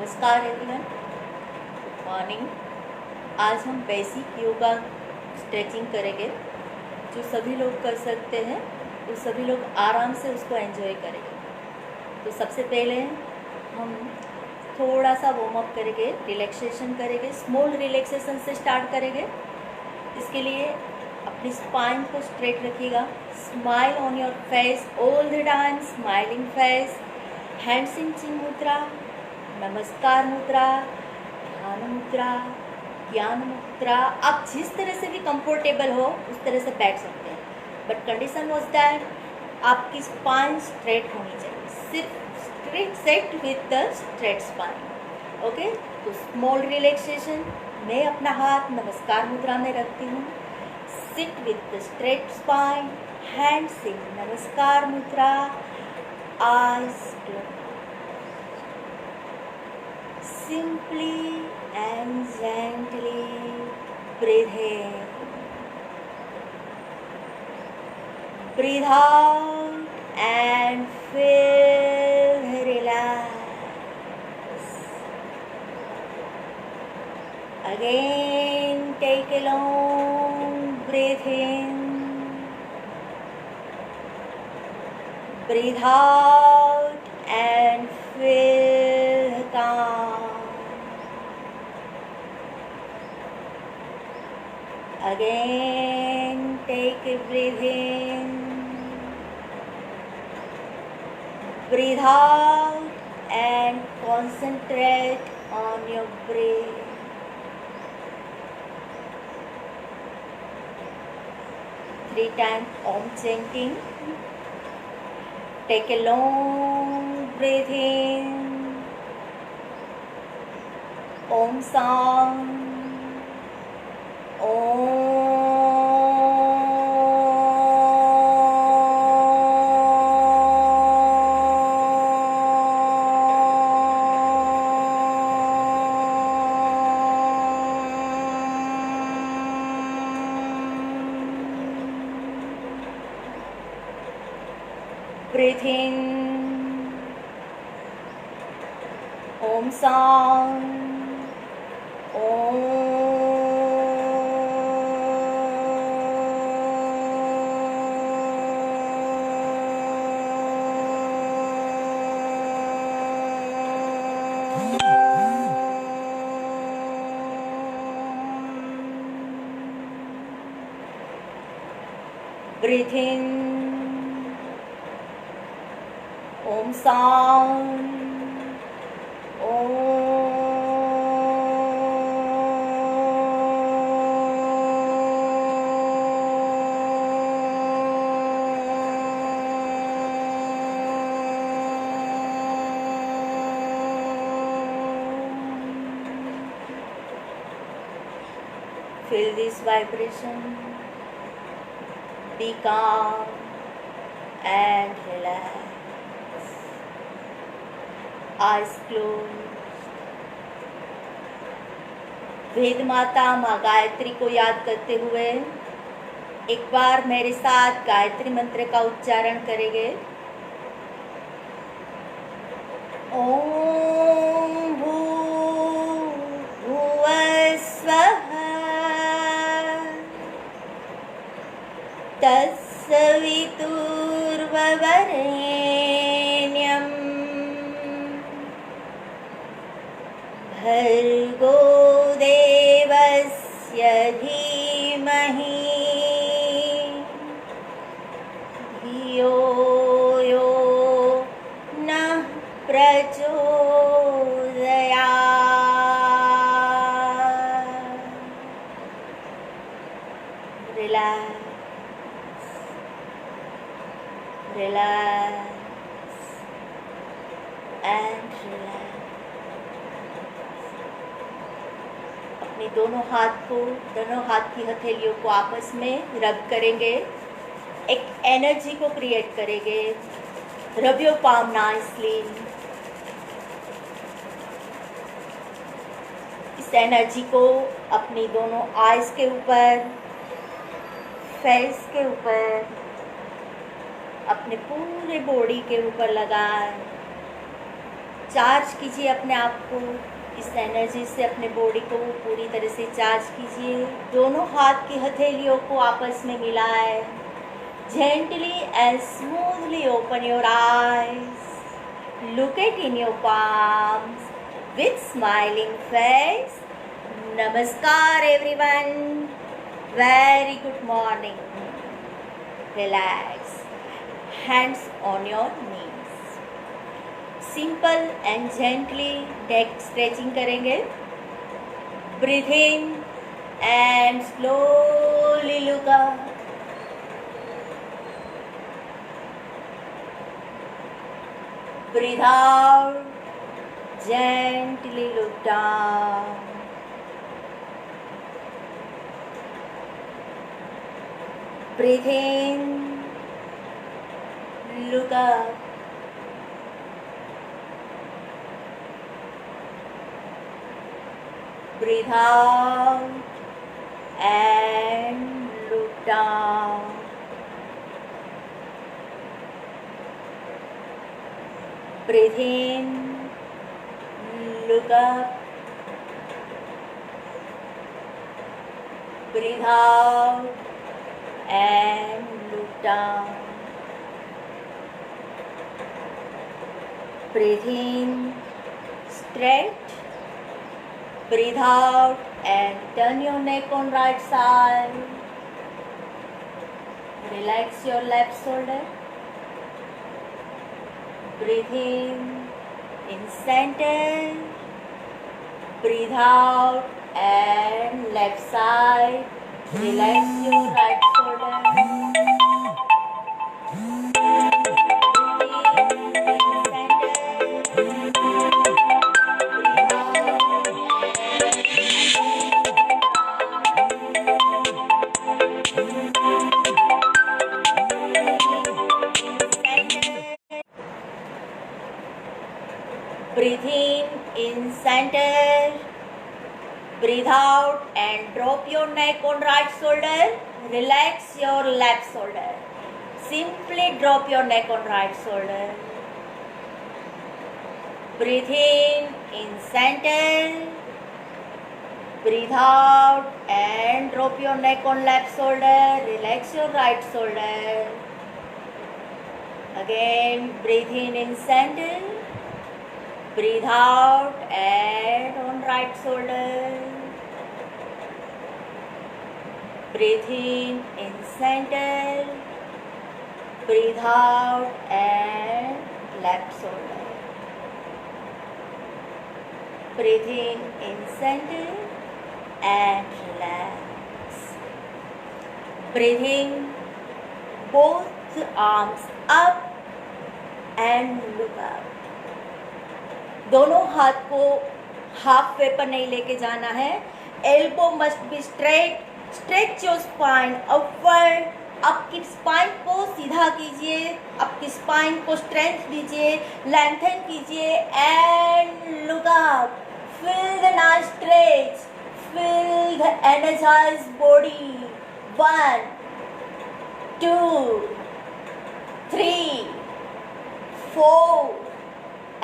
नमस्कार everyone, good morning. आज हम बेसिक योगा स्ट्रेचिंग करेंगे जो सभी लोग कर सकते हैं, तो सभी लोग आराम से उसको एंजॉय करेंगे। तो सबसे पहले हम थोड़ा सा वार्म अप करेंगे, रिलैक्सेशन करेंगे। स्मॉल रिलैक्सेशन से स्टार्ट करेंगे। इसके लिए अपनी स्पाइन को स्ट्रेट रखिएगा। Smile on your face all the time, smiling face. Hands in chin mudra, namaskar मुद्रा, ध्यान मुद्रा, ज्ञान मुद्रा। आप जिस तरह से भी कंफर्टेबल हो उस तरह से बैठ सकते हैं, बट कंडीशन वॉज दैट आपकी स्पाइन स्ट्रेट होनी चाहिए। सिर्फ straight set with the straight spine. Okay, तो स्मॉल रिलैक्सेशन। मैं अपना हाथ नमस्कार मुद्रा में रखती हूँ। Seat with the straight spine, hands in नमस्कार मुद्रा, eyes closed. Simply and gently breathe in. Breathe out and feel relax. Again, take a long breath in. Breathe out and feel calm. Again, take a breath in. Breathe out and concentrate on your breath. Three times Om chanting. Take a long breath in. Om sound. Om. Breathe in. Om sound. Om. Breathe in. Om sound. Om. Feel this vibration. Be calm and relax. Eyes closed. वेद माता माँ गायत्री को याद करते हुए एक बार मेरे साथ गायत्री मंत्र का उच्चारण करेंगे। ओम भूर्भुवः स्वः तत्सवितुर्वरेण्यं भर्गो देवस्य धीमहि धियो यो नः प्रचोदयात्। Relax, relax and relax. अपने दोनों हाथ की हथेलियों को आपस में रब करेंगे। एक एनर्जी को क्रिएट करेंगे। Rub your palm nicely. इस एनर्जी को अपनी दोनों आईज के ऊपर, फेस के ऊपर, अपने पूरे बॉडी के ऊपर लगाएं। चार्ज कीजिए अपने आप को, इस एनर्जी से अपने बॉडी को पूरी तरह से चार्ज कीजिए। दोनों हाथ की हथेलियों को आपस में मिलाएं। Gently and smoothly open your eyes. Look at in your palms with smiling face. Namaskar everyone. Very good morning. Relax. Hands on your knees. Simple and gently neck stretching करेंगे. Breathe in and slowly look up. Breathe out, gently look down. Breathe in, look up. Breathe out and look down. Breathe in, look up. Breathe out and look down. Breathe in, straight. Breathe out and turn your neck on right side. Relax your left shoulder. Breathe in center. Breathe out and left side. Relax your right shoulder. Breathe in center. Breathe out and drop your neck on right shoulder. Relax your left shoulder. Simply drop your neck on right shoulder. Breathe in center. Breathe out and drop your neck on left shoulder. Relax your right shoulder. Again, breathe in center. Breathe out and on right shoulder. Breathe in center. Breathe out and left shoulder. Breathe in center and relax. Breathing both arms up and look up. दोनों हाथ को half way पर नहीं लेके जाना है. Elbow must be straight. Stretch your spine upward. आपकी spine को सीधा कीजिए, आपकी स्पाइन को स्ट्रेंथ दीजिए, लेंथन कीजिए and look up. Feel the nice stretch, feel the energised body. 1 2 3 4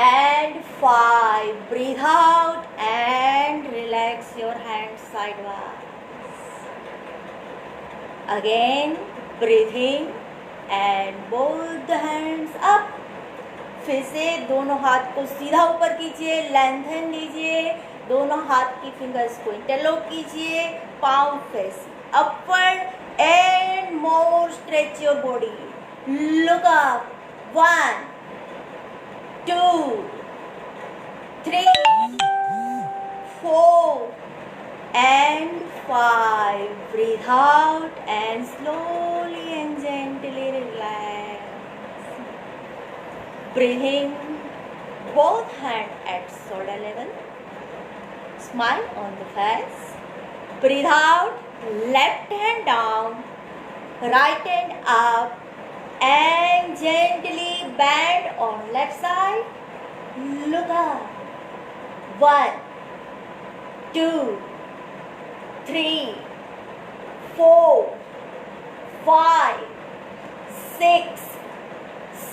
and 5. Breathe out and relax your hands sideways. Again, breathe in and both the hands up. फिर से दोनों हाथ को सीधा ऊपर कीजिए, लेंथन लीजिए, दोनों हाथ की फिंगर्स को इंटरलॉक कीजिए, palm face upward and more stretch your body. Look up. 1 2 3 4 and 5. Breathe out and slowly and gently relax. Breathing both hands at shoulder level. Smile on the face. Breathe out, left hand down, right hand up and gently bend on left side. Look up. 1 2 3 4 5 6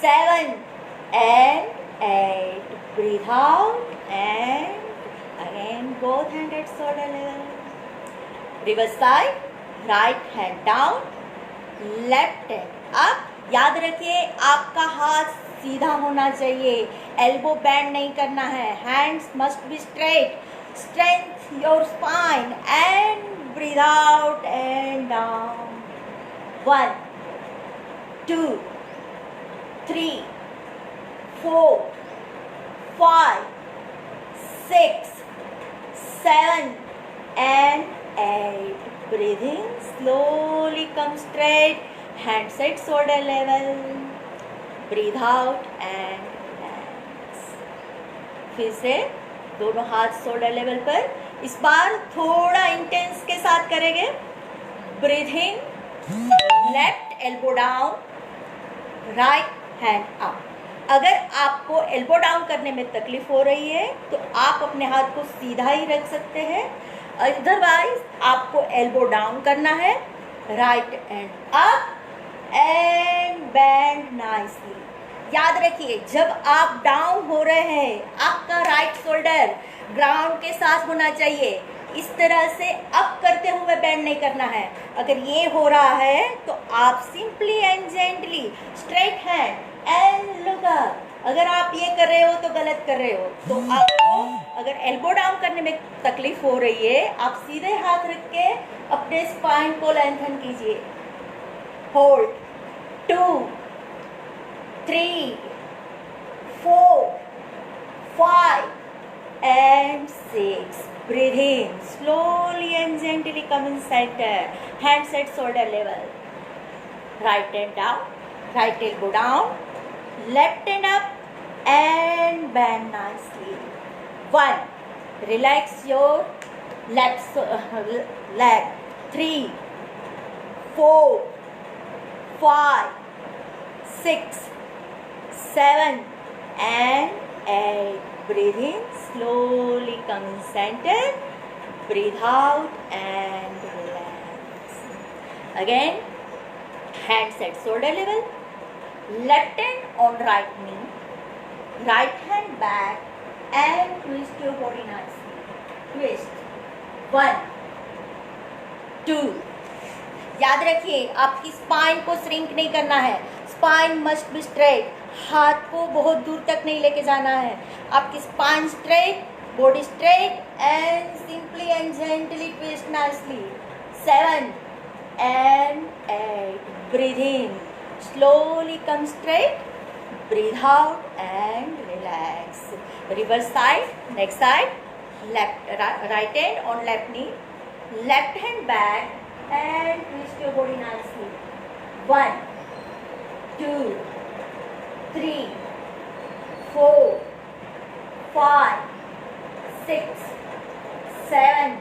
7 and 8. Breathe out and again both hands at shoulder level. Reverse side. Right hand down, left hand up. याद रखिए आपका हाथ सीधा होना चाहिए, elbow band नहीं करना है. Hands must be straight. Strength your spine and breathe out and down. 1 2 3 4 5 6 7 and 8. Breathing slowly, come straight, hands at shoulder level. Breathe out and relax. फिर से दोनों हाथ शोल्डर लेवल पर. इस बार थोड़ा इंटेंस के साथ करेंगे. Breathing, left elbow down, right hand up. अगर आपको एल्बो डाउन करने में तकलीफ हो रही है तो आप अपने हाथ को सीधा ही रख सकते हैं. अदरवाइज आपको एल्बो डाउन करना है. Right and up and band nicely. याद रखिए जब आप डाउन हो रहे हैं आपका राइट शोल्डर ग्राउंड के साथ होना चाहिए. इस तरह से अप करते हुए बैंड नहीं करना है. अगर ये हो रहा है तो आप simply and gently straight hand and look up. अगर आप ये कर रहे हो तो गलत कर रहे हो. तो आपको अगर एल्बो डाउन करने में तकलीफ हो रही है आप सीधे हाथ रख के अपने स्पाइन को लेंथन कीजिए. Hold. 2 3 4 5 and 6. Breathe in slowly and gently. Come in center. Hands at shoulder level. Right hand down. Right elbow down. Left hand up and bend nicely. 1. Relax your left leg. 3 4 5 6 7 and 8. Breathe in slowly, come in center. Breathe out and relax. Again, hands at shoulder level. Left hand on right knee. Right hand back and twist your body nicely. Twist. 1 2. याद रखिए आपकी spine को shrink नहीं करना है. Spine must be straight. हाथ को बहुत दूर तक नहीं लेके जाना है. आपकी spine straight, body straight and simply and gently twist nicely. 7 and 8. Breathe in slowly, come straight. Breathe out and relax. Reverse side, next side. Left right hand on left knee. Left hand back and twist your body nicely. 1 2 3 4 5 6 7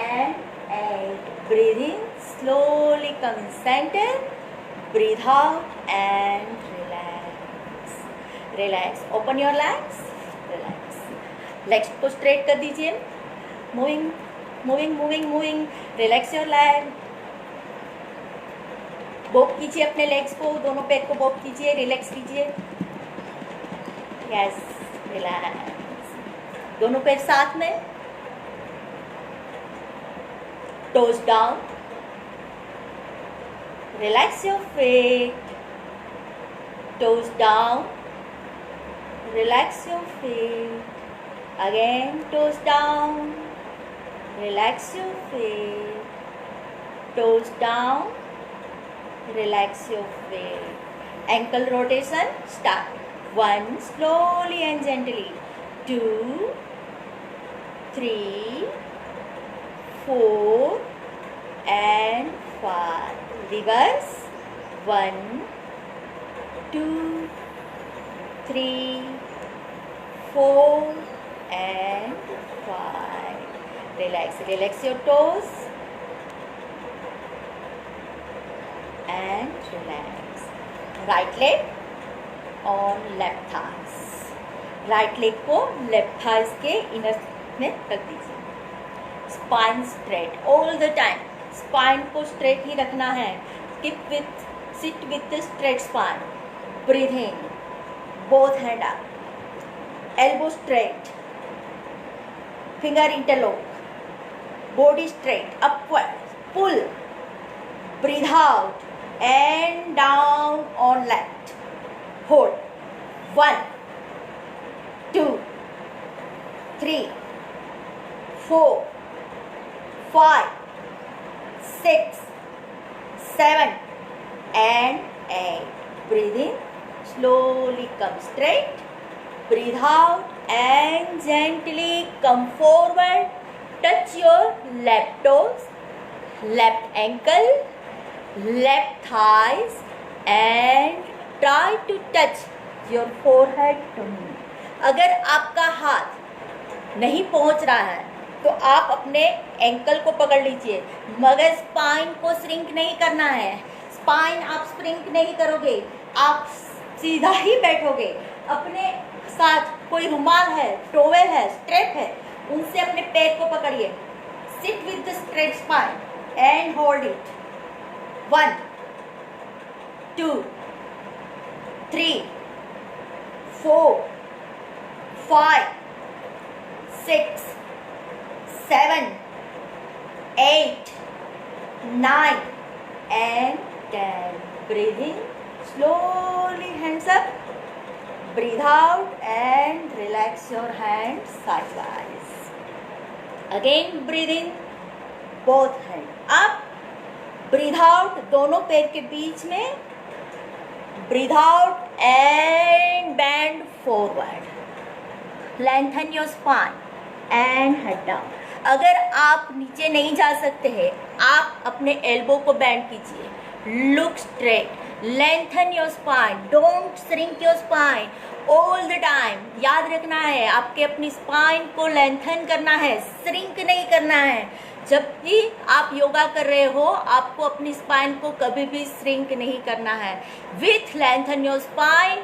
and 8. Breathe in slowly, come in center. Breathe out and relax. Relax. Open your legs. Relax. Legs को straight कर दीजिए. Moving, moving, moving, moving. Relax your leg. Bob कीजिए अपने legs को. दोनों पैर को Bob कीजिए. रिलैक्स कीजिए. Yes, relax. दोनों पैर साथ में. Toes down. Relax your feet. Toes down. Relax your feet. Again, toes down. Relax your feet. Toes down. Relax your feet. Ankle rotation. Start. 1. Slowly and gently. 2 3 4 and 5. Reverse. 1 2 3 4 and 5. Relax. Relax your toes and relax. Right leg on left thighs. Right leg को left thighs के inner में रख दीजिए. Spine straight all the time. Spine को straight ही रखना है. Sit with straight spine. Breathe in, both hand up. elbow straight, finger interlock, body straight, upward, pull, breathe out and down on left, hold, 1, 2, 3, 4, 5, 6, 7 and 8. Breathe in, slowly come straight, breathe out and gently come forward, touch your left toes, left ankle, left thighs and try to touch your forehead to me. अगर आपका हाथ नहीं पहुंच रहा है तो आप अपने एंकल को पकड़ लीजिए, मगर स्पाइन को श्रिंक नहीं करना है। स्पाइन आप श्रिंक नहीं करोगे, आप सीधा ही बैठोगे। अपने साथ कोई रुमाल है, टॉवेल है, स्ट्रेप है, उनसे अपने पैर को पकड़िए। Seat with the straight spine and hold it. 1, 2, 3, 4, 5, 6, 7, 8, 9 and 10. Breathe in, slowly hands up, breathe out and relax your hands sidewise. Again breathe in, both hands up, breathe out दोनों पैर के बीच में, breathe out and bend forward, lengthen your spine and head down. अगर आप नीचे नहीं जा सकते हैं, आप अपने एल्बो को बेंड कीजिए, look straight, lengthen your spine, don't shrink your spine all the time. याद रखना है, आपके अपनी स्पाइन को लेंथन करना है, श्रिंक नहीं करना है। जब भी आप योगा कर रहे हो, आपको अपनी स्पाइन को कभी भी श्रिंक नहीं करना है। With lengthen your spine,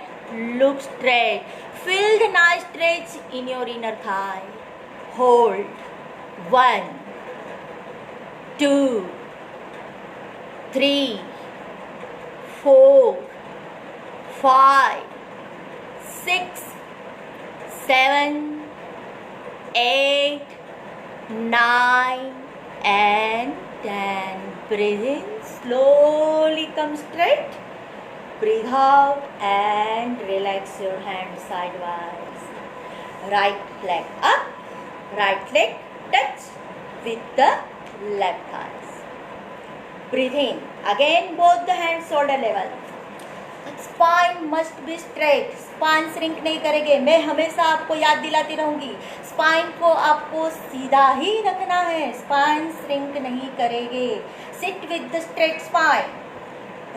look straight, feel the nice stretch in your inner thigh, hold 1, 2, 3, 4, 5, 6, 7, 8, 9 and 10. Breathe in, slowly come straight, breathe out and relax your hands sidewise. Right leg up, right leg touch with the left thighs. Breathe in, again both the hands shoulder level. Spine must be straight, spine shrink नहीं करेंगे। मैं हमेशा आपको याद दिलाती रहूंगी, spine को आपको सीधा ही रखना है, स्पाइन श्रिंक नहीं करेंगे। Sit with the straight spine,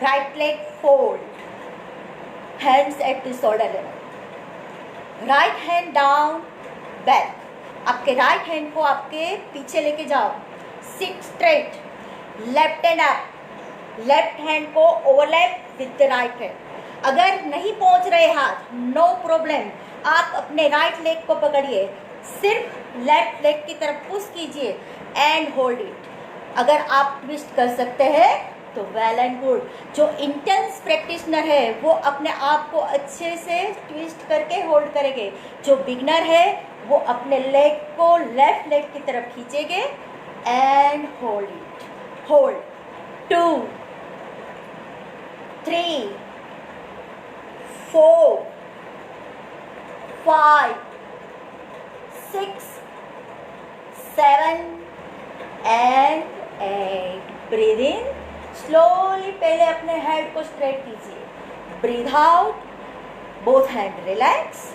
right leg fold, hands at the shoulder level, right hand down back, आपके राइट हैंड को आपके पीछे लेके जाओ, sit straight, left hand up, left hand को overlap with the right hand. अगर नहीं पहुंच रहे हाथ, नो प्रॉब्लम, आप अपने राइट लेग को पकड़िए, सिर्फ लेफ्ट लेग की तरफ पुश कीजिए एंड होल्ड इट। अगर आप ट्विस्ट कर सकते हैं तो वेल एंड गुड। जो इंटेंस प्रैक्टिशनर है वो अपने आप को अच्छे से ट्विस्ट करके होल्ड करेंगे। जो बिगनर है वो अपने लेग को लेफ्ट लेग की तरफ खींचेंगे and hold it, hold 2, 3, 4, 5, 6, 7 and 8. Breathe in, slowly पहले अपने हेड को स्ट्रेट कीजिए, breathe out, both hand relax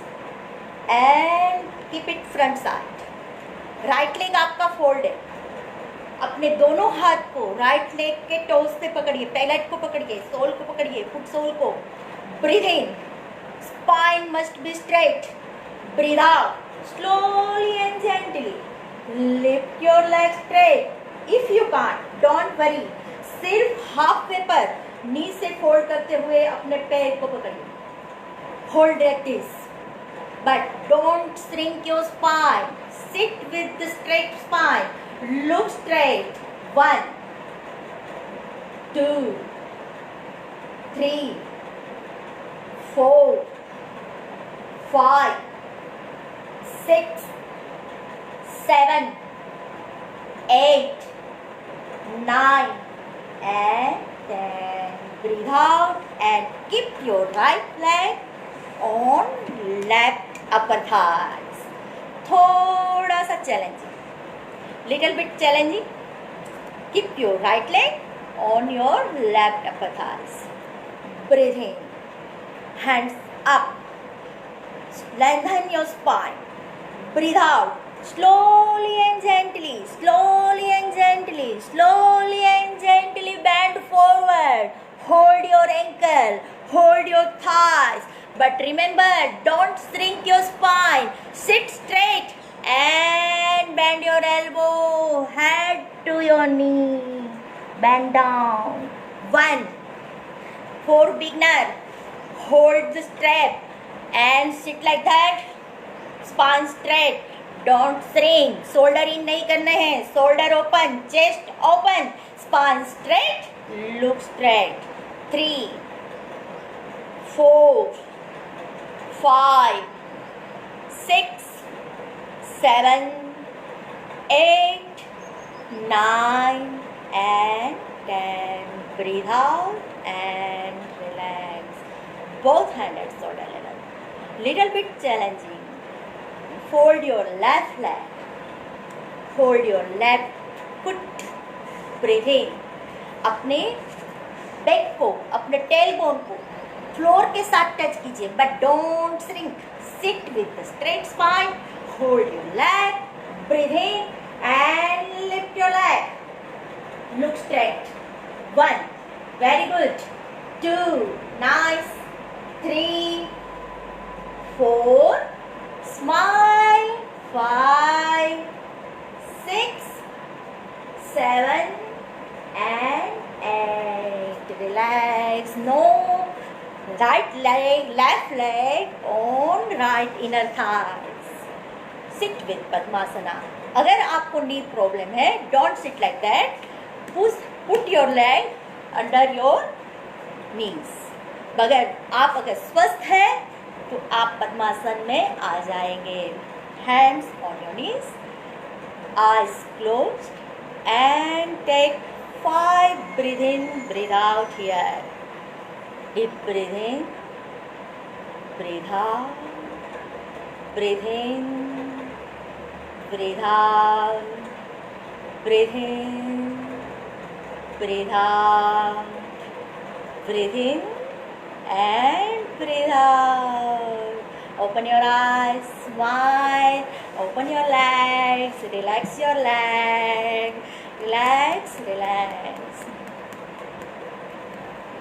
and keep it front side. Right leg आपका फोल्ड है, अपने दोनों हाथ को राइट लेग के टोस पे पकड़िए, पैलेट को पकड़िए, सोल को पकड़िए, फुट सोल को। Breathe in, spine must be straight, breathe out slowly and gently, lift your leg straight. If you can't, don't worry, सिर्फ हाफ वे पर नी से फोल्ड करते हुए अपने पैर को पकड़िए, hold like this, but don't shrink your spine, seat with the straight spine, look straight, 1, 2, 3, 4, 5, 6, 7, 8, 9 and 10. Breathe out and keep your right leg on left upper thighs. थोड़ा सा challenging, little bit challenging. Keep your right leg on your left upper thighs. Breathe in, hands up, lengthen your spine. Breathe out, slowly and gently, slowly and gently, slowly and gently bend forward. Hold your ankle, hold your thighs. But remember, don't shrink your spine. Sit straight and bend your elbow, head to your knee. Bend down. 1. For beginner, hold the strap and sit like that. Spine straight. Don't shrink. Shoulder in नहीं करने हैं. Shoulder open, chest open. Spine straight. Look straight. 3, 4, 5, 6, 7, 8, 9 and 10. Breathe out and relax. Both hands at shoulder level. Little bit challenging. Fold your left leg. Hold your left foot. Breathe in. अपने back को, अपने tailbone को floor के साथ touch कीजिए, but don't shrink. Sit with the straight spine. Hold your leg. Breathe in and lift your leg. Look straight. 1, very good. 2, nice. 3, 4, smile. 5, 6, 7 and 8. Relax. No right leg, left leg on right inner thighs. Sit with Padmasana. अगर आपको नी problem है, don't sit like that. Put your leg under your knees. अगर स्वस्थ है तो आप पद्मासन में आ जाएंगे. Hands on your knees, eyes closed, and take 5 breathe in, breathe out here. Deep breathe in, breathe out, breathe in, breathe out, breathe in, breathe out, breathe in and breathe out. Open your eyes, smile, open your legs, relax your leg. Relax, relax,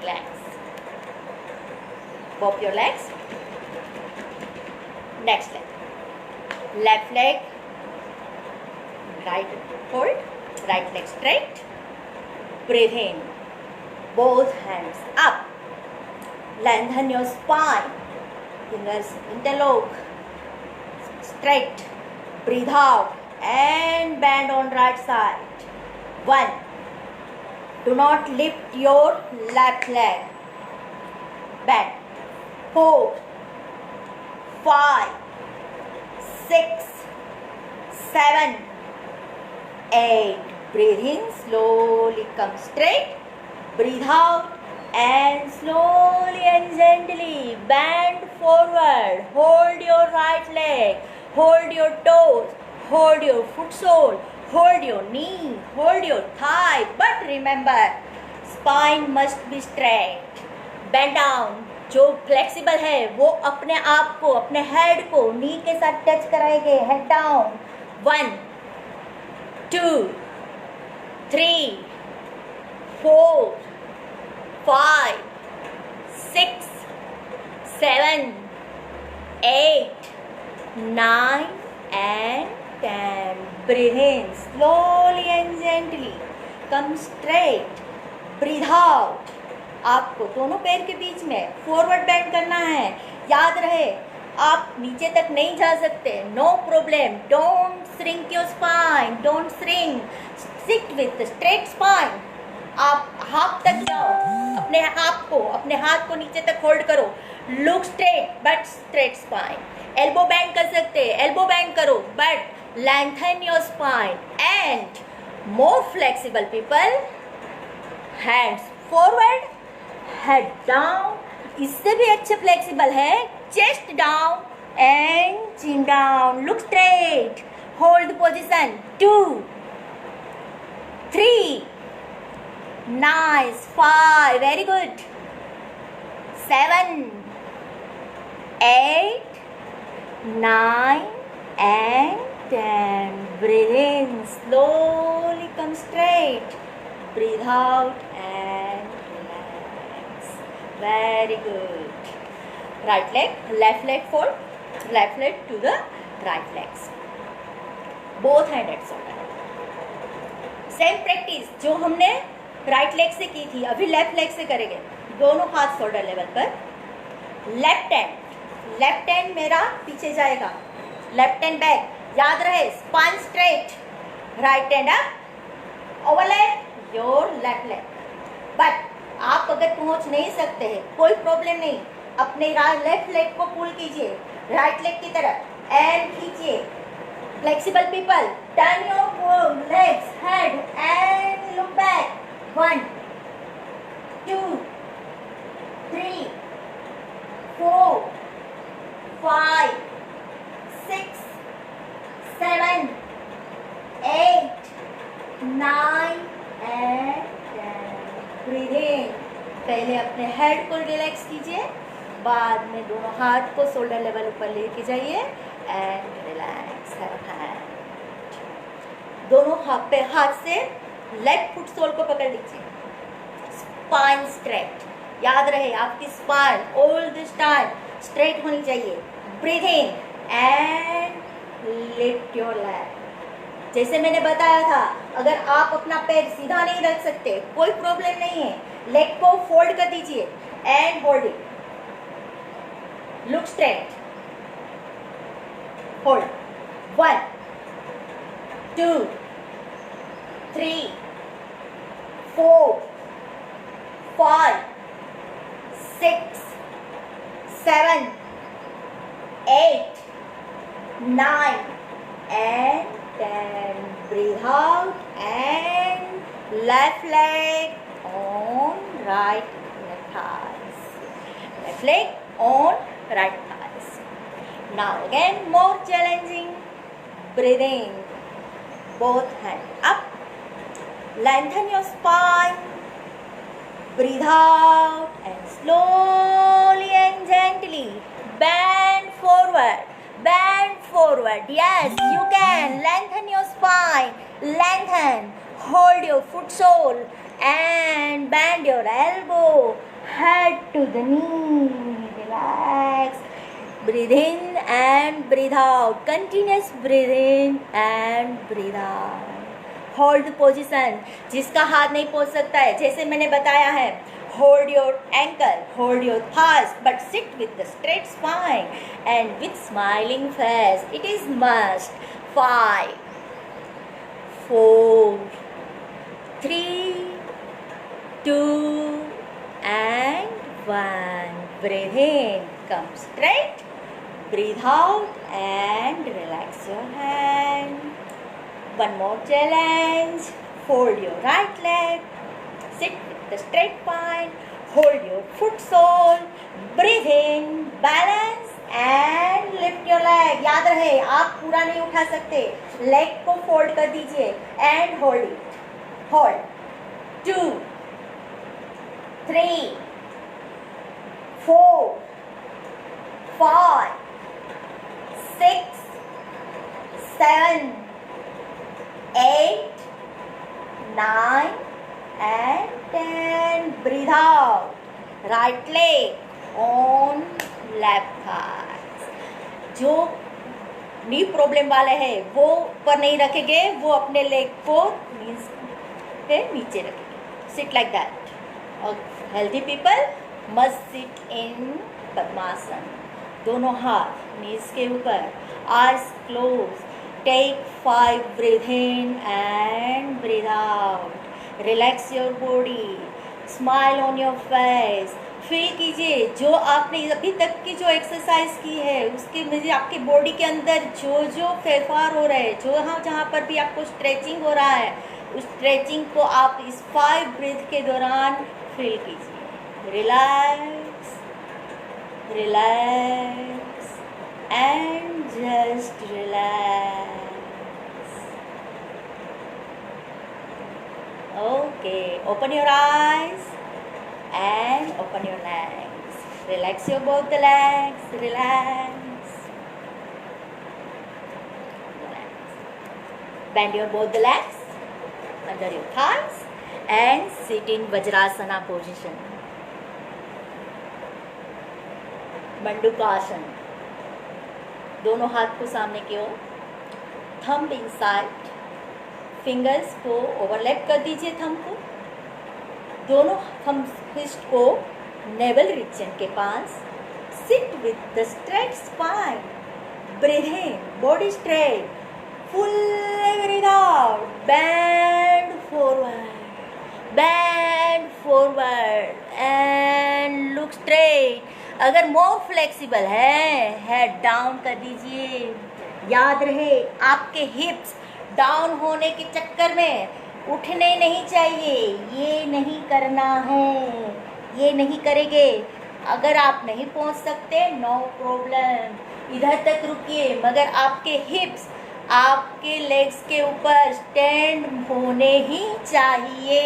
relax. Pop your legs. Next leg. Left leg. Right hold. Right leg straight. Breathe in. Both hands up. Lengthen your spine. Fingers interlock. Straight. Breathe out and bend on right side. 1. Do not lift your left leg. Bend. 4, 5, 6, 7, 8. Breathe in. Slowly come straight. Breathe out and slowly and gently bend forward. Hold your right leg. Hold your toes. Hold your foot sole. Hold your knee, hold your thigh, but remember, spine must be straight. Bend down. जो flexible है वो अपने आप को, अपने head को नी के साथ टच कराएंगे. Head down. 1, 2, 3, 4, 5, 6, 7, 8, 9 and 10. Breathe in slowly and gently. Come straight. Breathe out. आपको दोनों पैर के बीच में फॉरवर्ड बेंड करना है. याद रहे, आप नीचे तक नहीं जा सकते. No problem. Don't shrink your spine. Don't shrink. Sit with straight spine. आप हाफ तक जाओ. अपने हाथ को नीचे तक होल्ड करो, look straight but straight spine. Elbow bend कर सकते हैं, एल्बो बैंड करो but lengthen your spine and more flexible people, hands forward, head down, इससे भी अच्छे फ्लेक्सिबल है, chest down and chin down, look straight, hold position, 2 3 nice, 5 very good, 7 8 9 and 10, breathe in, slowly come straight, breathe out and relax, very good, right leg, left leg fold, left leg to the right legs, both hand at shoulder, same practice जो हमने right leg से की थी अभी left leg से करेंगे, दोनों हाथ शोल्डर लेवल पर, लेफ्ट हैंड मेरा पीछे जाएगा, लेफ्ट हैंड बैक, याद रहे spine straight, right hand up, overlap your left leg, but आप अगर पहुंच नहीं सकते हैं कोई प्रॉब्लम नहीं, अपने लेफ्ट लेग को पुल कीजिए राइट लेग की तरफ and खींचिए, flexible people, turn your legs, head and look back, 1 2 3 4 5 6 7 8 9 and 10, breathe in, पहले अपने हेड को रिलैक्स कीजिए, बाद में दोनों हाथ को शोल्डर लेवल ऊपर लेके जाइए एंड रिलैक्स, दोनों हाथ से लेग फुट सोल को पकड़ लीजिए, स्पाइन स्ट्रेट, याद रहे आपकी spine all this time straight होनी चाहिए, breathe in and lift your leg, जैसे मैंने बताया था अगर आप अपना पैर सीधा नहीं रख सकते कोई प्रॉब्लम नहीं है, लेग को फोल्ड कर दीजिए and hold it, look straight, hold, 1 2 3 4 5 6 7 8 9 and 10, breathe out and left leg on right thighs, left leg on right thighs. Now again more challenging, breathing, both hands up, lengthen your spine, breathe out and slowly and gently bend forward, yes you can, lengthen your spine, lengthen, hold your foot sole and bend your elbow, head to the knee, relax, breathe in and breathe out, continuous breathe in and breathe out, hold the position, जिसका हाथ नहीं पहुंच सकता है जैसे मैंने बताया है, hold your ankle, hold your thighs, but sit with the straight spine and with smiling face, it is must, 5 4 3 2 and 1, breathe in, come straight, breathe out and relax your hand. One more challenge, fold your right leg, sit with the straight spine, hold your foot sole, breathe in, balance and lift your leg. याद रहे आप पूरा नहीं उठा सकते, leg को fold कर दीजिए and hold it, hold, 2 3 4 5 6 7 8 9 and 10, breathe out, right leg on left thighs, जो नी प्रॉब्लम वाले हैं वो ऊपर नहीं रखेंगे, वो अपने लेग को नीज के नीचे रखेंगे, सिट लाइक दैट, और healthy people must sit in padmasana, दोनों हाथ नीज के ऊपर, eyes close, take 5 breathe in and breathe out, relax your body, smile on your face. Feel कीजिए जो आपने अभी तक की जो एक्सरसाइज की है उसके में आपके बॉडी के अंदर जो जो फेरफार हो रहे हैं, जो जहाँ पर भी आपको स्ट्रेचिंग हो रहा है, उस स्ट्रेचिंग को आप इस 5 ब्रीथ के दौरान फील कीजिए। Relax, relax and just relax. Okay, open your eyes and open your legs. Relax your both the legs. Relax. Relax. Bend your both the legs under your thighs and sit in Vajrasana position. Mandukasana. दोनों हाथ को सामने की ओर, thumb inside, fingers को overlap कर दीजिए thumb को। दोनों थंब फिस्ट को नेवल रीजन के पास। Sit with the straight spine. Breathe in, body straight, full breathe out, bend forward and look straight. अगर मोर फ्लेक्सिबल है, हेड डाउन कर दीजिए। याद रहे आपके हिप्स डाउन होने के चक्कर में उठने नहीं चाहिए, ये नहीं करना है, ये नहीं करेंगे। अगर आप नहीं पहुंच सकते, नो प्रॉब्लम, इधर तक रुकिए, मगर आपके हिप्स आपके लेग्स के ऊपर स्टैंड होने ही चाहिए।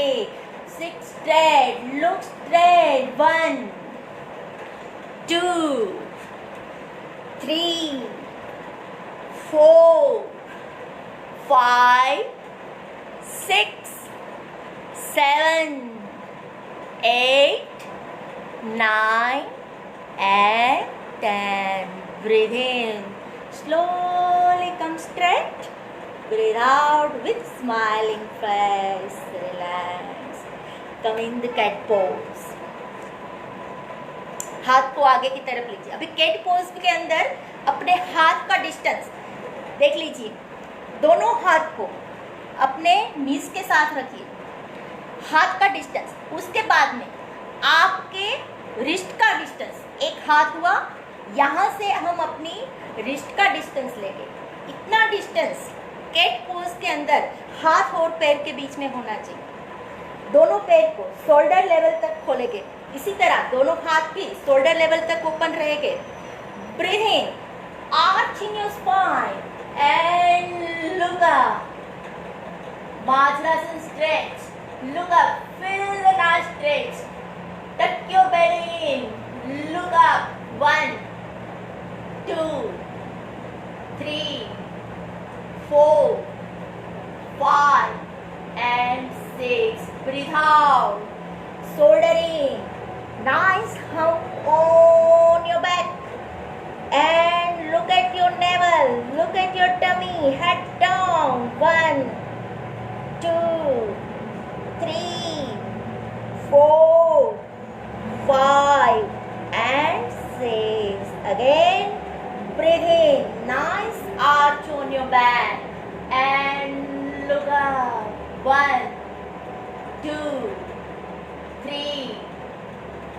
Seat straight, look straight. 1 2 3 4 5 6 7 8 9 and 10. Breathe in. Slowly come straight. Breathe out with smiling face. Relax. Come in the cat pose. हाथ को आगे की तरफ लीजिए। अभी कैट पोज के अंदर अपने हाथ का डिस्टेंस देख लीजिए। दोनों हाथ को अपने नीज के साथ रखिए, हाथ का डिस्टेंस। उसके बाद में आपके रिस्ट का डिस्टेंस, एक हाथ हुआ, यहाँ से हम अपनी रिस्ट का डिस्टेंस लेंगे। इतना डिस्टेंस कैट पोज के अंदर हाथ और पैर के बीच में होना चाहिए। दोनों पैर को शोल्डर लेवल तक खोलेंगे। इसी तरह दोनों हाथ भी शोल्डर लेवल तक ओपन रहेंगे। Breathe in, arch in your spine and look up. Vajrasana stretch. Look up. Feel the nice stretch. Tuck your belly in. Look up. 1 2 3 4 5 and 6. Breathe out. Shoulder in. Nice hump on your back. And look at your navel, look at your tummy, head down. 1 2 3 4 5 and 6. Again, breathe in, nice arch on your back and look up. 1 2 3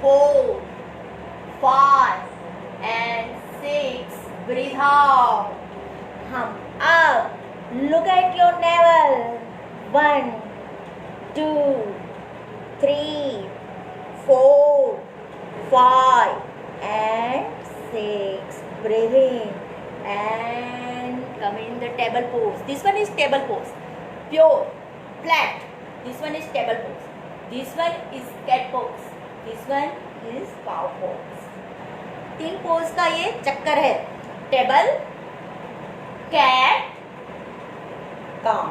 4 5 and 6. Breathe out. Hump up. Look at your navel. 1 2 3 4 5 and 6. Breathe in and come in the table pose. This one is table pose. Pure, flat. This one is table pose. This one is cat pose. This one is cow pose. 3 pose का ये चक्कर है। Table, cat, cow.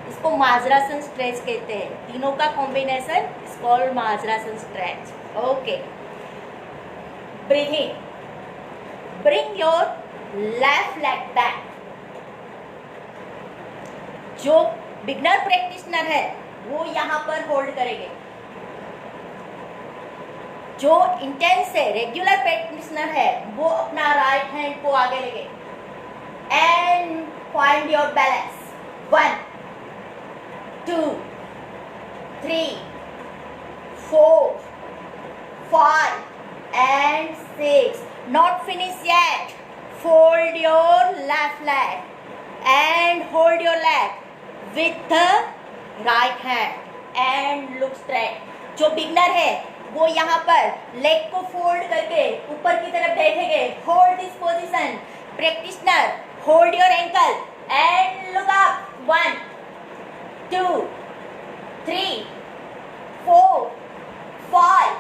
इसको marjarasana stretch कहते हैं। तीनों का combination is called marjarasana stretch. Okay, breathe in, bring your left leg back. जो बिगनर प्रैक्टिशनर है वो यहाँ पर होल्ड करेंगे। जो इंटेंस है, रेगुलर प्रैक्टिशनर है, वो अपना राइट हैंड को आगे लेंगे and find your balance. 1 2 3 4, 5 and 6. Not finished yet. Fold your left leg and hold your leg with the right hand and look straight. जो बिगनर है वो यहाँ पर लेग को फोल्ड करके ऊपर की तरफ बैठेंगे. Hold this position. Practitioner hold your ankle and look up. 1, 2, 3, 4, 5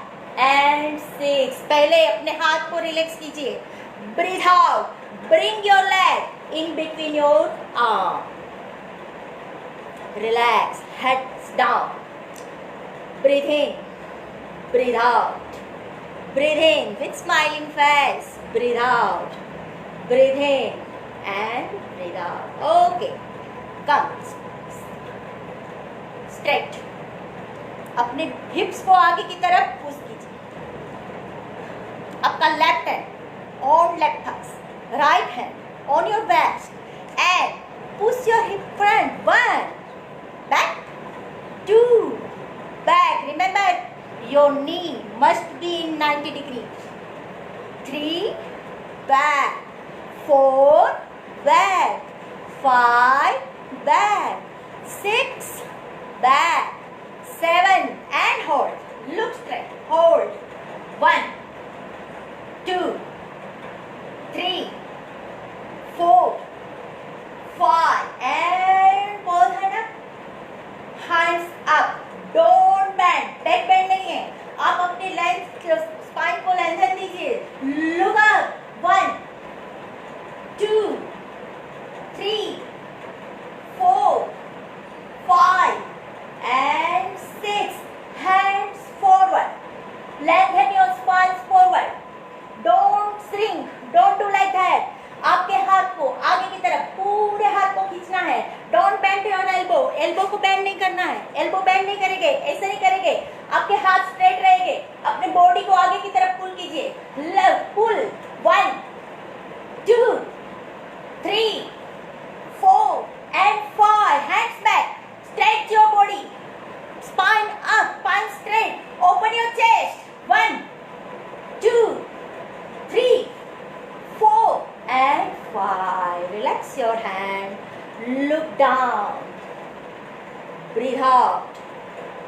and 6. पहले अपने हाथ को रिलैक्स कीजिए. Breathe out. Bring your leg in between your arm. Relax. Heads down. Breathe in. Breathe out. Breathe in with smiling face. Breathe out. Breathe in and breathe out. Okay. Come. Straight. अपने हिप्स को आगे की तरफ push कीजिए. आपका left hand on left thighs, right hand on your waist and push your hip front. 1, back, 2, back. Remember, your knee must be in 90 degrees. 3, back. 4, back. 5, back. 6, back. 7 and hold. Look straight. Hold. 1, 2, 3, 4, 5 and both hand up. Hands up. Don't bend. Back bend नहीं है. आप अपनी length spine को lengthen दीजिए. Look up. 1, 2, 3, 4, 5 and 6. Hands forward. Lengthen your spine forward. Don't shrink. Don't do like that. आपके हाथ को आगे की तरफ पूरे हाथ को खींचना है. Don't bend your elbow. Elbow को बेंड नहीं करना है. एल्बो बेंड नहीं करेंगे. ऐसे नहीं करेंगे. आपके हाथ स्ट्रेट रहेंगे. अपने बॉडी को आगे की तरफ पुल कीजिए. पुल. 1, 2, 3, 4 and 5. Hands back. Stretch your body. Spine up. Spine straight. Open your chest. 1, 2, 3, 4 and 5. Relax your hand. Look down. Breathe out.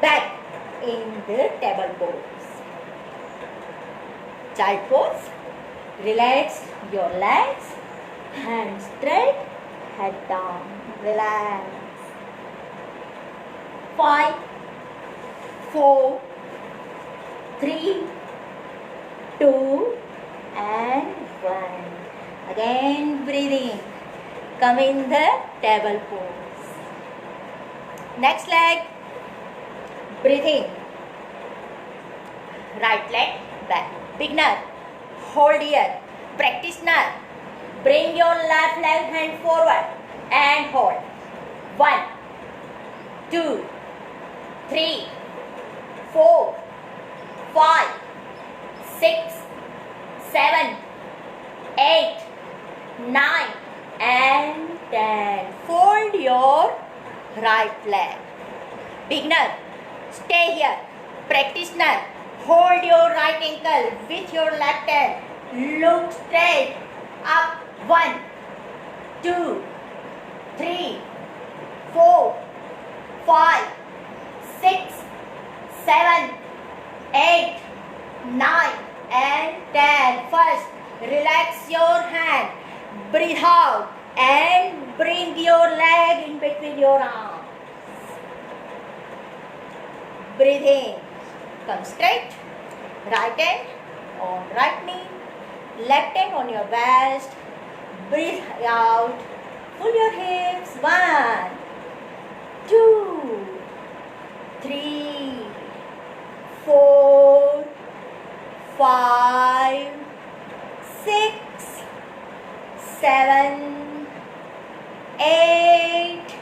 Back in the table pose. Child pose. Relax your legs. Hands straight. Head down. Relax. 5, 4, 3, 2 and 1. Again breathing. Come in the table pose. Next leg. Breathe in. Right leg back. Beginner, hold here. Practitioner, bring your left leg hand forward and hold. 1, 2, 3, 4, 5, 6, 7, 8, 9 and 10. Fold your right leg. Beginner, stay here. Practitioner, hold your right ankle with your left hand. Look straight up. 1, 2, 3, 4, 5, 6, 7, 8, 9 and 10. First, relax your hand. Breathe out and bring your leg in between your arms. Breathe in. Come straight. Right hand on right knee. Left hand on your waist. Breathe out. Pull your hips. 1, 2, 3, 4, 5, 6, 7, 8,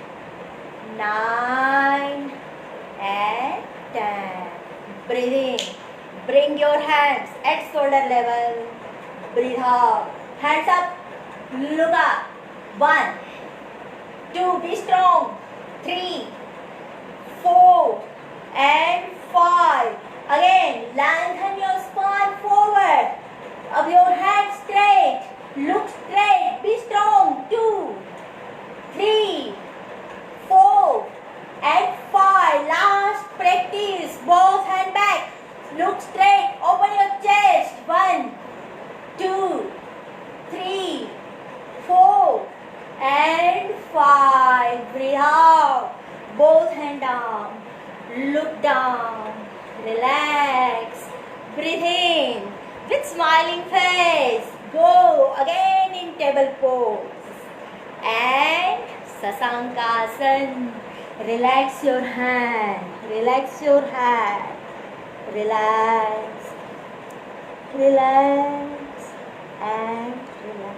9 and 10. Breathe in. Bring your hands at shoulder level. Breathe out. Hands up. Look up. 1, 2. Be strong. 3, 4 and 5. Again, lengthen your spine forward. Of your hands straight. Look straight. Be strong. 2, 3, 4, and 5. Last practice. Both hand back. Look straight. Open your chest. 1, 2, 3, 4, and 5. Breathe out. Both hand down. Look down. Relax. Breathe in with smiling face. Go again in table pose. And Sasankasan. Relax your hand. Relax your hand. Relax. Relax. And relax.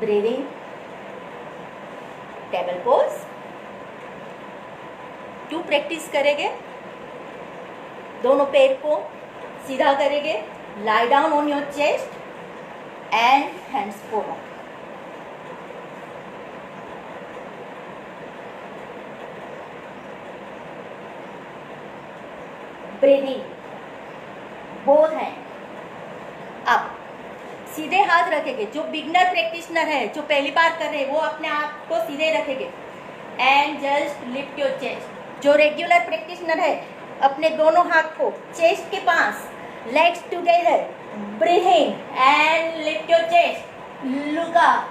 Breathing. Table pose 2 practice करेंगे. दोनों पैर को सीधा करेंगे. Lie down on your chest and hands forward. Breathing. Both hand up. सीधे हाथ रखेंगे. जो बिगनर प्रैक्टिशनर है, जो पहली बार कर रहे हैं, वो अपने आप को सीधे रखेंगे. And just lift your chest. जो रेगुलर प्रैक्टिशनर है, अपने दोनों हाथ को चेस्ट के पास, legs together. Breathing and lift your chest. Look up.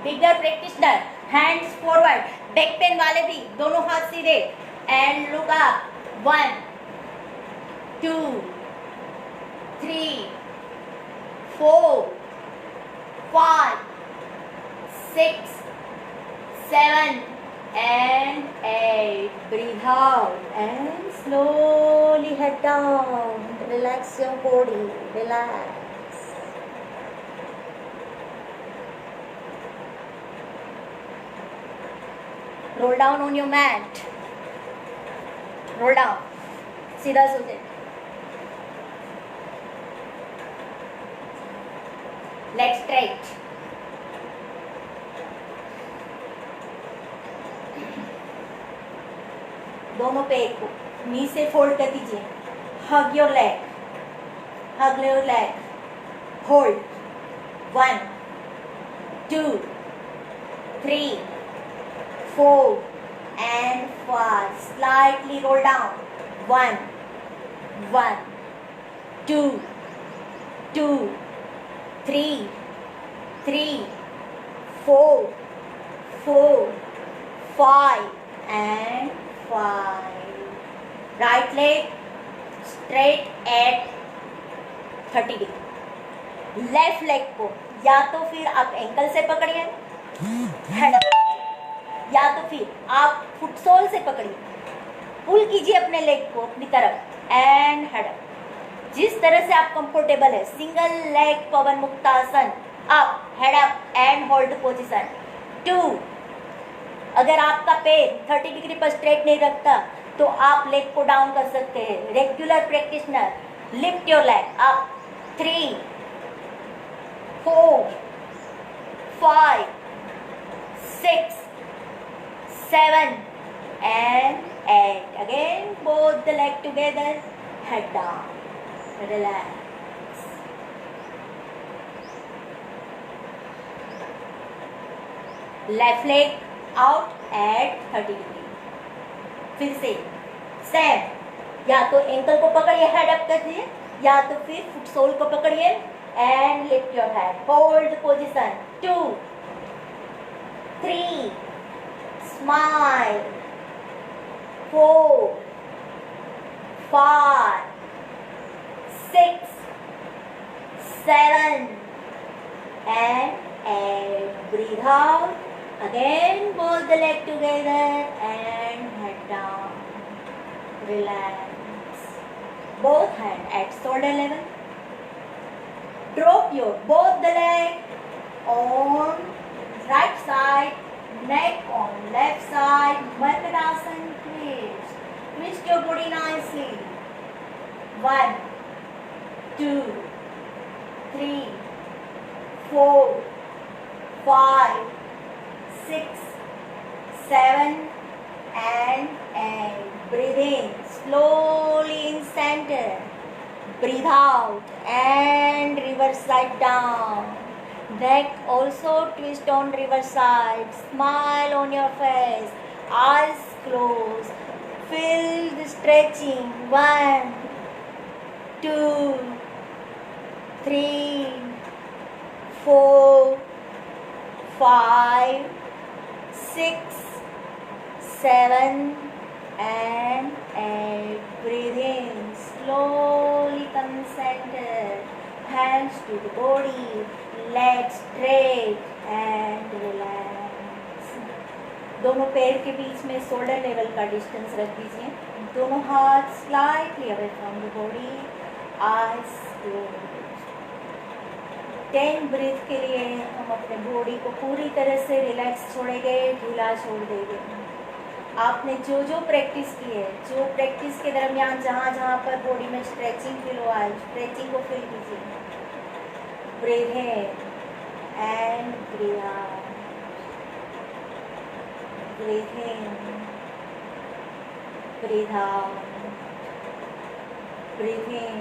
Beginner practitioner hands forward. Back pain वाले भी दोनों हाथ सीधे and look up. 1, 2, 3, 4, 5, 6, 7, and 8. Breathe out and slowly head down. Relax your body. Relax. Roll down on your mat. Roll down. सीधा सोते. Legs straight. दोनों पैर को नी से फोल्ड कर दीजिए. Hug your leg. Hug your leg. Hold. 1, 2, 3, 4, and 5. Slightly roll down. 1, 2, 3, 4, 5, and 5. Right leg straight at 30 degree. Left leg को या तो फिर आप एंकल से पकड़िए, हेड अप, या तो फिर आप फुटसोल से पकड़िए. पुल कीजिए अपने लेग को अपनी तरफ एंड हेड अप. जिस तरह से आप कंफर्टेबल है. Single leg Pawan muktasana. Up, head up and hold position. 2. अगर आपका पैर 30 डिग्री पर स्ट्रेट नहीं रखता तो आप लेग को डाउन कर सकते हैं. Regular practitioner lift your leg up. 3, 4, 5, 6, 7, and 8. Again, both the leg together. Head down. Relax. Left leg out at 30 degree. फिर से सेम. या तो एंकल को पकड़िए, हेड अप कर दिए, या तो फिर फुट सोल को पकड़िए and lift your head. Hold position. 2, 3, smile. 4, 5, 6, 7, and 8. Breathe out. Again, both the leg together and head down. Relax. Both hand at shoulder level. Drop your both the leg on right side, neck on left side. Markanasana twist. Twist your body nicely. 1, 2, 3, 4, 5, 6, 7 and 8. Breathe in slowly in center. Breathe out and reverse side down. Neck also twist on reverse side. Smile on your face. Eyes closed. Feel the stretching. 1, 2, 3, 4, 5, 6, 7 and 8. Breathe in slowly, come center. Hands to the body, legs straight and relax. दोनों पैर के बीच में shoulder level का distance रख दीजिए. दोनों हाथ slightly away from the body. Eyes closed. 10 breath के लिए हम अपने बॉडी को पूरी तरह से रिलैक्स छोड़ेंगे, ढीला छोड़ देंगे. आपने जो जो प्रैक्टिस की है, जो प्रैक्टिस के दरमियान जहाँ जहाँ पर बॉडी में स्ट्रेचिंग फील हुआ है, स्ट्रेचिंग को फील कीजिए. Breathe in and breathe out. Breathe in, breathe out. Breathe in,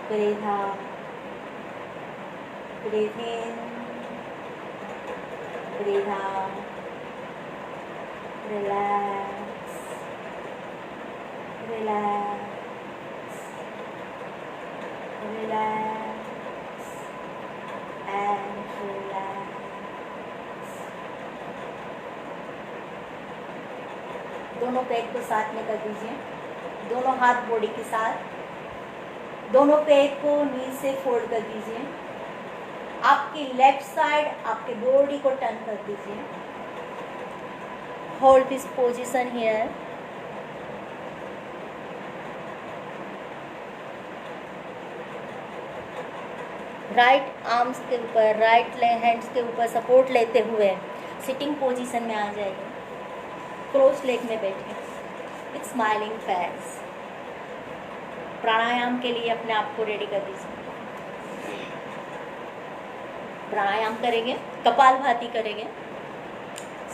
breathe out. Breathe in, breathe out. Relax, relax, relax and relax. दोनों पैर को साथ में कर दीजिए. दोनों हाथ बॉडी के साथ. दोनों पैर को नी से फोल्ड कर दीजिए. आपकी लेफ्ट साइड आपके बॉडी को टर्न कर दीजिए. Hold this position here. Right arms के ऊपर, राइट हैंड्स के ऊपर सपोर्ट लेते हुए सिटिंग पोजीशन में आ जाइए. क्रोस लेग में बैठिए विथ स्माइलिंग फेस. प्राणायाम के लिए अपने आप को रेडी कर दीजिए. प्राणायाम करेंगे, कपालभाति करेंगे.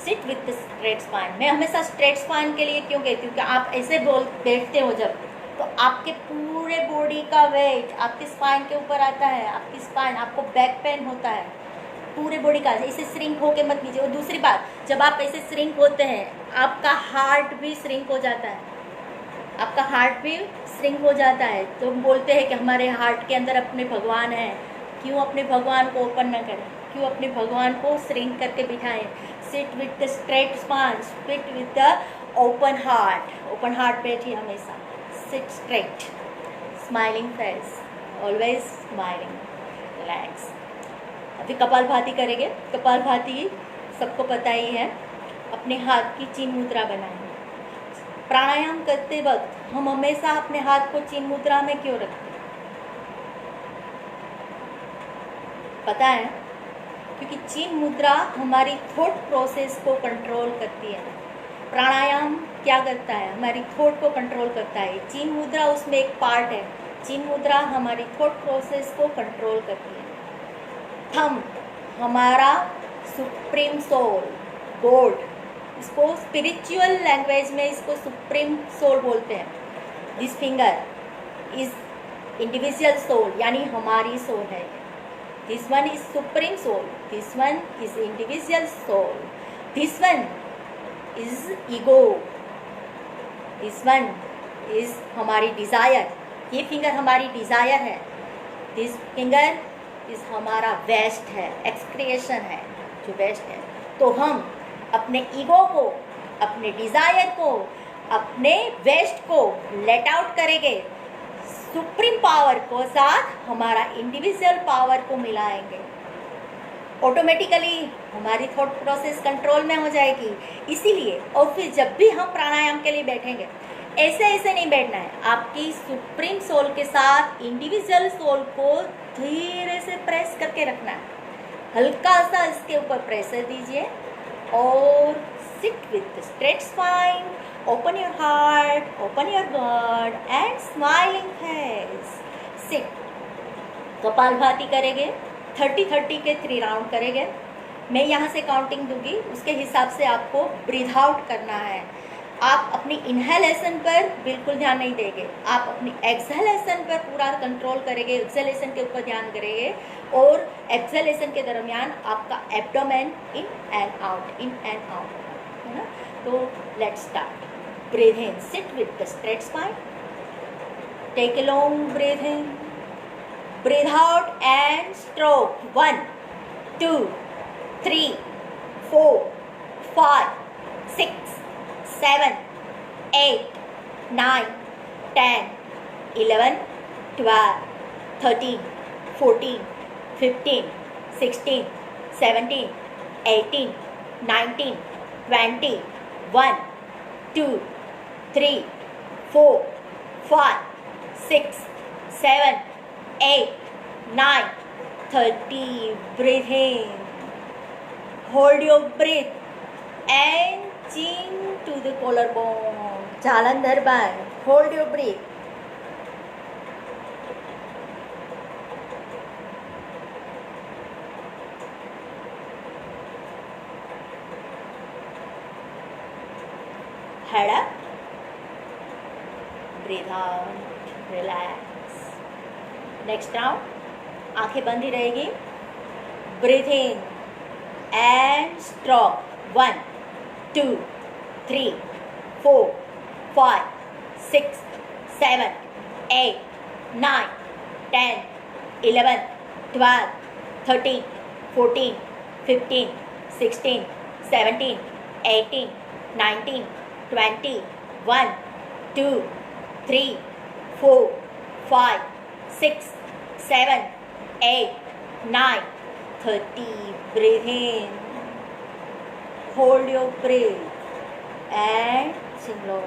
Seat with straight spine. मैं हमेशा स्ट्रेट स्पाइन के लिए क्यों कहती हूँ कि आप ऐसे बैठते हो जब, तो आपके पूरे बॉडी का वेट आपके स्पाइन के ऊपर आता है. आपकी स्पाइन, आपको बैक पेन होता है पूरे बॉडी का. इसे श्रिंक होके मत लीजिए. और दूसरी बात, जब आप ऐसे श्रिंक होते हैं आपका हार्ट भी श्रिंक हो जाता है. आपका हार्ट भी श्रिंक हो जाता है. तो हम बोलते हैं कि हमारे हार्ट के अंदर अपने भगवान हैं. क्यों अपने भगवान को ओपन न करें? क्यों अपने भगवान को श्रिंक करके बिठाएं? Sit with the straight spine, sit with the open heart. Open heart बैठिए हमेशा. Sit straight, smiling face, always smiling. Relax. अभी कपालभाति करेंगे. कपालभाति सबको पता ही है. अपने हाथ की चिन्ह मुद्रा बनाएंगे. प्राणायाम करते वक्त हम हमेशा अपने हाथ को चिन्ह मुद्रा में क्यों रखते हैं? पता है? क्योंकि चिन्ह मुद्रा हमारी थॉट प्रोसेस को कंट्रोल करती है. प्राणायाम क्या करता है? हमारी थॉट को कंट्रोल करता है. चिन्ह मुद्रा उसमें एक पार्ट है. चिन्ह मुद्रा हमारी थॉट प्रोसेस को कंट्रोल करती है. थंब हमारा सुप्रीम सोल, गॉड, इसको स्पिरिचुअल लैंग्वेज में इसको सुप्रीम सोल बोलते हैं. This finger is individual soul, यानी हमारी सोल है. This one is supreme soul. This one is individual soul. This one is ego. This one is हमारी desire. ये फिंगर हमारी desire है. This finger is हमारा वेस्ट है, एक्सक्रिएशन है, जो वेस्ट है. तो हम अपने ईगो को, अपने डिज़ायर को, अपने वेस्ट को लेट आउट करेंगे. सुप्रीम पावर को साथ हमारा इंडिविजुअल पावर को मिलाएंगे. ऑटोमेटिकली हमारी थॉट प्रोसेस कंट्रोल में हो जाएगी. इसीलिए और फिर जब भी हम प्राणायाम के लिए बैठेंगे ऐसे ऐसे नहीं बैठना है. आपकी सुप्रीम सोल के साथ इंडिविजुअल सोल को धीरे से प्रेस करके रखना है. हल्का सा इसके ऊपर प्रेशर दीजिए और seat with straight spine. Open your heart, open your God and smiling face. Sit. Kapalbhati करेंगे. 30-30 के 3 राउंड करेंगे। मैं यहाँ से काउंटिंग दूंगी, उसके हिसाब से आपको ब्रीथ आउट करना है। आप अपनी इनहेलेशन पर बिल्कुल ध्यान नहीं देंगे, आप अपनी एक्सहेलेशन पर पूरा कंट्रोल करेंगे, एक्सहेलेशन के ऊपर ध्यान करेंगे, और एक्सहेलेशन के दरमियान आपका abdomen in and out, in and out, है ना। तो let's start. Breathe in, sit with the straight spine, take a long breath in, breathe out and stroke. 1 2 3 4 5 6 7 8 9 10 11 12 13 14 15 16 17 18 19 20 1 2 3 4 5 6 7 8 9 30. Breathe in, hold your breath and chin to the collarbone. Jalandhar band. Hold your breath. Head up. Breathe out. Relax. Next round. आंखें बंद ही रहेगी। Breathe in and stroke. 1 2 3 4 5 6 7 8 9 10 11 12 13 14 15 16 17 18 19 20 1 2 3 4 5 6 7 8 9 30. Breathe in, hold your breath and chin low.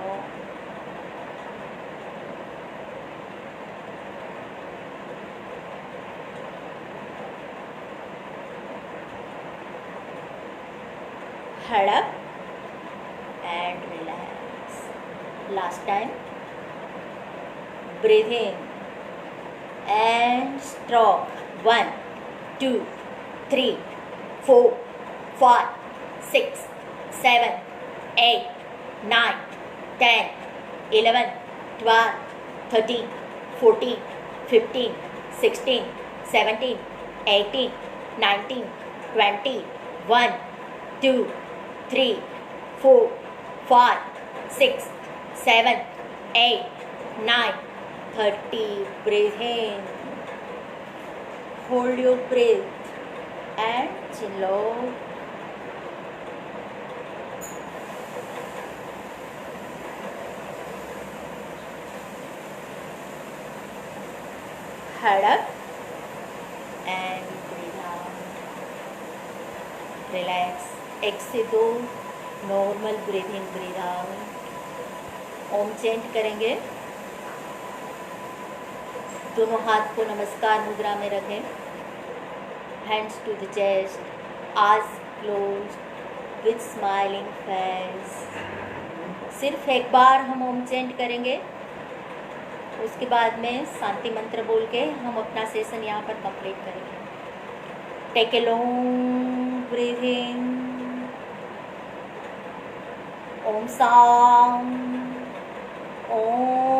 Head up and relax. Last time. Breathe in and stroke. 1 2 3 4 5 6 7 8 9 10 11 12 13 14 15 16 17 18 19 20 1 2 3 4 5 6 7 8 9 30. Breathe in, hold your breath and chin low. Head up and breathe out. Relax. 1 से 2 normal breathe in breathe out. Om chant करेंगे। दोनों हाथ को नमस्कार मुद्रा में रखें। Hands to the chest, eyes closed with smiling face. सिर्फ एक बार हम ओम चेंट करेंगे, उसके बाद में शांति मंत्र बोल के हम अपना सेशन यहाँ पर कंप्लीट करेंगे। Take a long breath in. Om sound Om.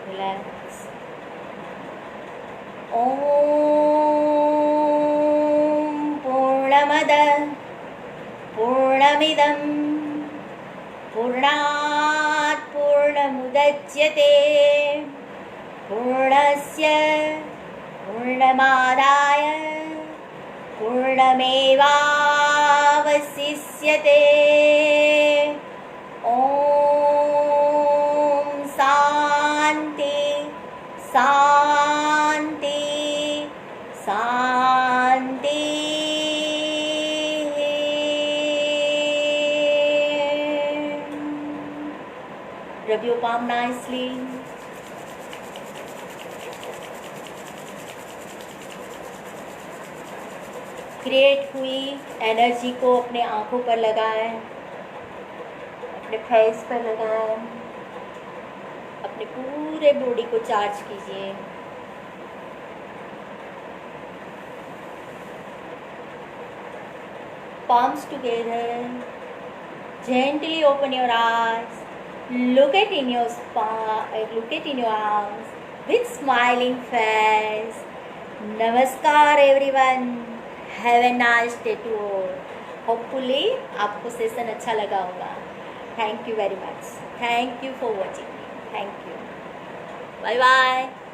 Relax. Om Purnamada Purnamidam Purnat Purnamudachyate Purnasya Purnamadaya Purnamevavasisyate. Om Santi Santi Santi. Rub your palm nicely. Create हुई एनर्जी को अपने आँखों पर लगाएं, अपने फेस पर लगाएं, अपने पूरे बॉडी को चार्ज कीजिए। Palms together. Gently open your eyes. Look at in your arms with smiling face. Namaskar everyone. Have a nice day to all. Hopefully आपको सेशन अच्छा लगा होगा। Thank you very much. Thank you for watching. Thank you. Bye bye.